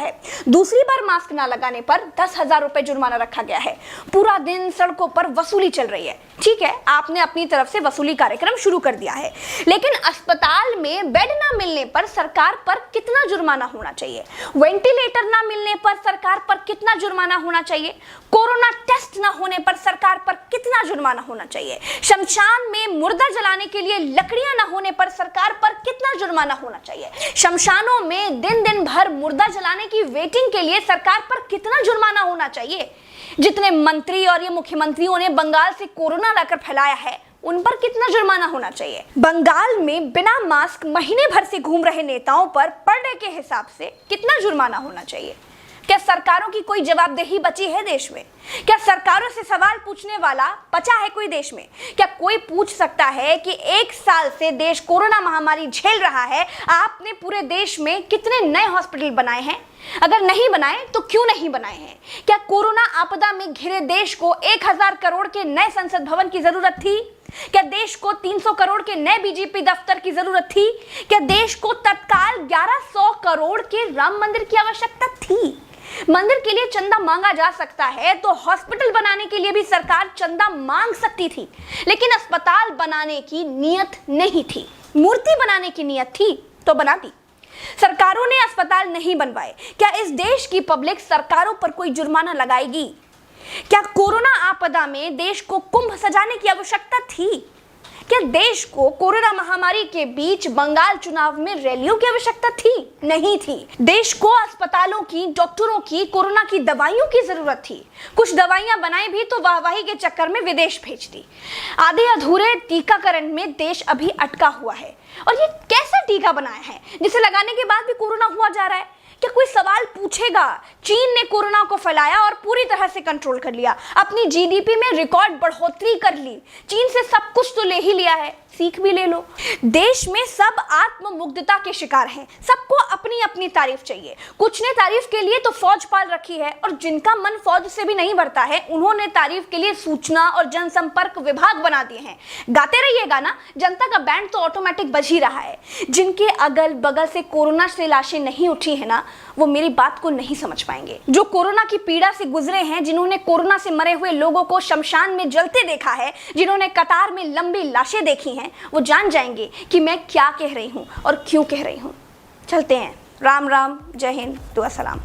है। दूसरी बार मास्क ना लगाने पर 10,000 रुपए जुर्माना रखा गया है। पूरा दिन सड़कों पर वसूली चल रही है। ठीक है, आपने अपनी तरफ से वसूली कार्यक्रम शुरू कर दिया है, लेकिन अस्पताल में बेड ना मिलने पर सरकार पर कितना जुर्माना होना चाहिए? वेंटिलेटर ना मिलने पर सरकार पर कितना जुर्माना होना चाहिए? कोरोना टेस्ट ना होने पर सरकार पर कितना जुर्माना होना चाहिए? शमशान में मुर्दा जलाने के लिए लकड़ियां ना होने पर सरकार पर कितना जुर्माना होना चाहिए? शमशानों में दिन दिन भर मुर्दा जलाने की वेटिंग के लिए सरकार पर कितना जुर्माना होना चाहिए? जितने मंत्री और ये मुख्यमंत्रियों ने बंगाल से कोरोना लाकर फैलाया है, उन पर कितना जुर्माना होना चाहिए? बंगाल में बिना मास्क महीने भर से घूम रहे नेताओं पर पर डे के हिसाब से कितना जुर्माना होना चाहिए? क्या सरकारों की कोई जवाबदेही बची है देश में? क्या सरकारों से सवाल पूछने वाला बचा है कोई देश में? क्या कोई पूछ सकता है कि 1 साल से देश कोरोना महामारी झेल रहा है, आपने पूरे देश में कितने नए हॉस्पिटल बनाए हैं? अगर नहीं बनाए तो क्यों नहीं बनाए हैं? क्या कोरोना आपदा में घिरे देश को 1000 करोड़ के नए संसद भवन की जरूरत थी? क्या देश को 300 करोड़ के नए बीजेपी दफ्तर की जरूरत थी? क्या देश को तत्काल 1100 करोड़ के राम मंदिर की आवश्यकता थी? मंदिर के लिए चंदा मांगा जा सकता है तो हॉस्पिटल बनाने के लिए भी सरकार चंदा मांग सकती थी, लेकिन अस्पताल बनाने की नियत नहीं थी। मूर्ति बनाने की नियत थी तो बना दी। सरकारों ने अस्पताल नहीं बनवाए। क्या इस देश की पब्लिक सरकारों पर कोई जुर्माना लगाएगी? क्या कोरोना आपदा में देश को कुंभ सजाने की आवश्यकता थी? क्या देश को कोरोना महामारी के बीच बंगाल चुनाव में रैलियों की आवश्यकता थी? नहीं थी। देश को अस्पतालों की, डॉक्टरों की, कोरोना की दवाइयों की जरूरत थी। कुछ दवाइयां बनाई भी तो वाहवाही के चक्कर में विदेश भेज दी। आधे अधूरे टीकाकरण में देश अभी अटका हुआ है। और ये कैसा टीका बनाया है जिसे लगाने के बाद भी कोरोना हुआ जा रहा है? क्या कोई सवाल पूछेगा? चीन ने कोरोना को फैलाया और पूरी तरह से कंट्रोल कर लिया। अपनी जीडीपी में रिकॉर्ड बढ़ोतरी कर ली। चीन से सब कुछ तो ले ही लिया है, सीख भी ले लो। देश में सब आत्ममुग्धता के शिकार हैं। सबको अपनी अपनी तारीफ चाहिए। कुछ ने तारीफ के लिए तो फौज पाल रखी है, और जिनका मन फौज से भी नहीं भरता है, उन्होंने तारीफ के लिए सूचना और जनसंपर्क विभाग बना दिए हैं। गाते रहिएगा ना, जनता का बैंड तो ऑटोमेटिक बज ही रहा है। जिनके अगल बगल से कोरोना से लाशें नहीं उठी है ना, वो मेरी बात को नहीं समझ पाएंगे। जो कोरोना की पीड़ा से गुजरे हैं, जिन्होंने कोरोना से मरे हुए लोगों को शमशान में जलते देखा है, जिन्होंने कतार में लंबी लाशें देखी हैं, वो जान जाएंगे कि मैं क्या कह रही हूं और क्यों कह रही हूं। चलते हैं। राम राम, जय हिंद, दुआ सलाम।